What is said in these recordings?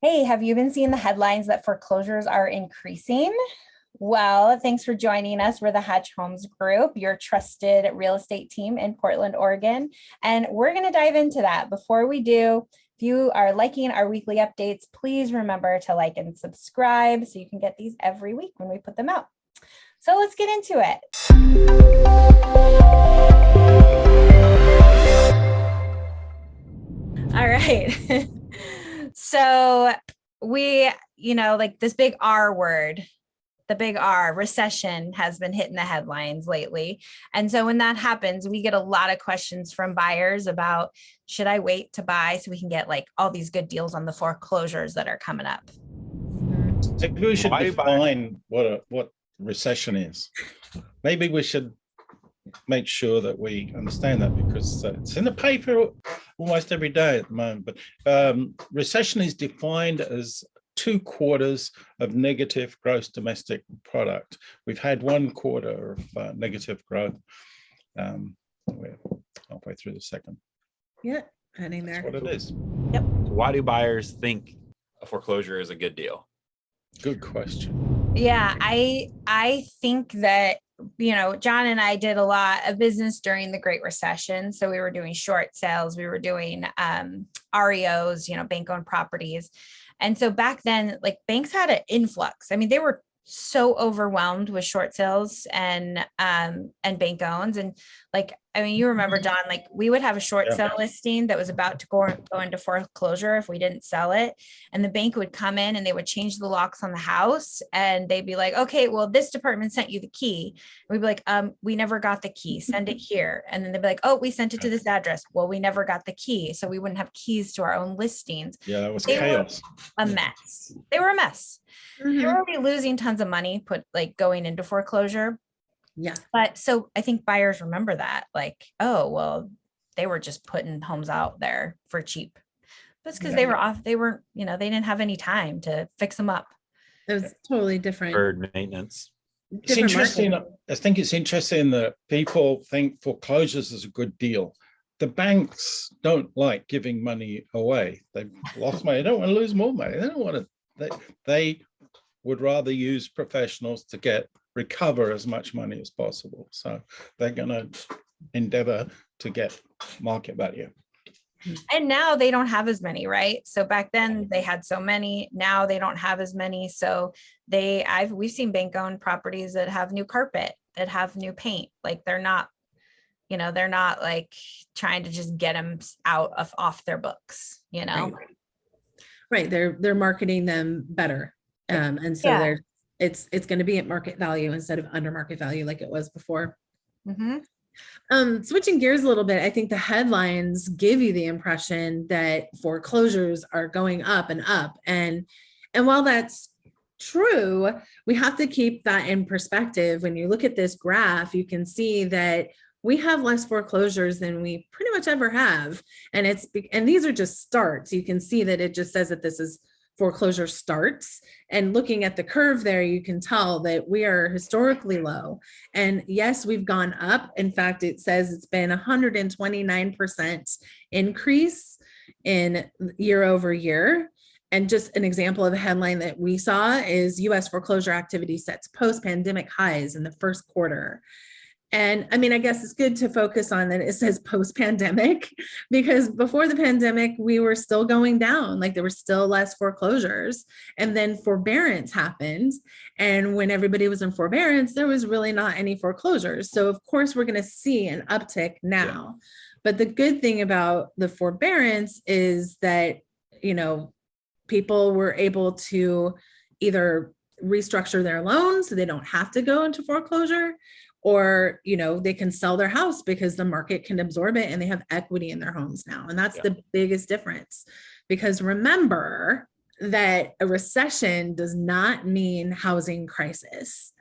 Hey, have you been seeing the headlines that foreclosures are increasing? Well, thanks for joining us. We're the Hatch Homes Group, your trusted real estate team in Portland, Oregon. And we're going to dive into that. Before we do, if you are liking our weekly updates, please remember to like and subscribe so you can get these every week when we put them out. So let's get into it. All right. So like this big R word, the big R, recession, has been hitting the headlines lately. And so when that happens, we get a lot of questions from buyers about, should I wait to buy so we can get like all these good deals on the foreclosures that are coming up? Maybe we should define what recession is. Maybe we should make sure that we understand that, because it's in the paper almost every day at the moment. But recession is defined as 2 quarters of negative gross domestic product. We've had 1 quarter of negative growth. We're halfway through the second. Yeah, heading there. That's what it is. Yep. Why do buyers think a foreclosure is a good deal? Good question. Yeah, I think that John and I did a lot of business during the Great Recession. So we were doing short sales, we were doing REOs, bank-owned properties. And so back then, like, banks had an influx. I mean, they were so overwhelmed with short sales and bank owns. And you remember, John, like, we would have a short sale listing that was about to go into foreclosure if we didn't sell it. And the bank would come in and they would change the locks on the house. And they'd be like, okay, well, this department sent you the key. And we'd be like, we never got the key, send it here. And then they'd be like, oh, we sent it to this address. Well, we never got the key. So we wouldn't have keys to our own listings. Yeah, that was chaos. A mess. They were a mess. Mm-hmm. They were already losing tons of money going into foreclosure. Yeah. But so I think buyers remember that, like, oh, well, they were just putting homes out there for cheap. That's because they were off. They weren't, they didn't have any time to fix them up. It was totally different. Bird maintenance. It's interesting. I think it's interesting that people think foreclosures is a good deal. The banks don't like giving money away. They've lost money. They don't want to lose more money. They don't want to. They would rather use professionals to recover as much money as possible. So they're going to endeavor to get market value. And now they don't have as many, right? So back then they had so many. Now they don't have as many. So we've seen bank-owned properties that have new carpet, that have new paint. Like, they're not like trying to just get them off their books, Right. They're marketing them better. And so it's going to be at market value instead of under market value like it was before. Mm-hmm. Switching gears a little bit, I think the headlines give you the impression that foreclosures are going up and up. And while that's true, we have to keep that in perspective. When you look at this graph, you can see that we have less foreclosures than we pretty much ever have. And these are just starts. You can see that it just says that this is foreclosure starts, and looking at the curve there, you can tell that we are historically low. And yes, we've gone up. In fact, it says it's been 129% increase in year over year. And just an example of a headline that we saw is U.S. foreclosure activity sets post-pandemic highs in the first quarter. And I mean, I guess it's good to focus on that it says post-pandemic, because before the pandemic, we were still going down, like there were still less foreclosures. And then forbearance happened. And when everybody was in forbearance, there was really not any foreclosures. So of course, we're going to see an uptick now. Yeah. But the good thing about the forbearance is that, people were able to either restructure their loans so they don't have to go into foreclosure, or, they can sell their house because the market can absorb it and they have equity in their homes now. And that's the biggest difference, because remember that a recession does not mean housing crisis.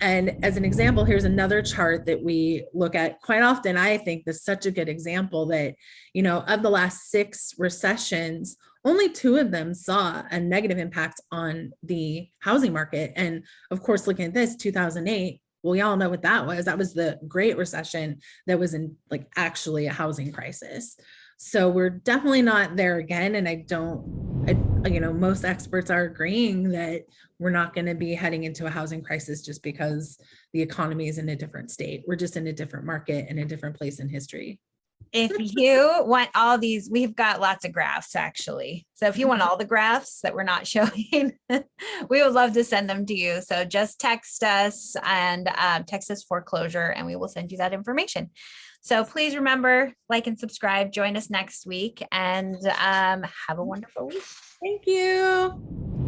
And as an example, here's another chart that we look at quite often. I think this is such a good example that, of the last 6 recessions, only 2 of them saw a negative impact on the housing market. And of course, looking at this, 2008, well, we all know what that was. That was the Great Recession that was actually a housing crisis. So we're definitely not there again. And most experts are agreeing that we're not going to be heading into a housing crisis just because the economy is in a different state. We're just in a different market and a different place in history. If you want all these, we've got lots of graphs actually. So if you want all the graphs that we're not showing, we would love to send them to you. So just text us and text us foreclosure and we will send you that information. So please remember, like and subscribe, join us next week and have a wonderful week. Thank you.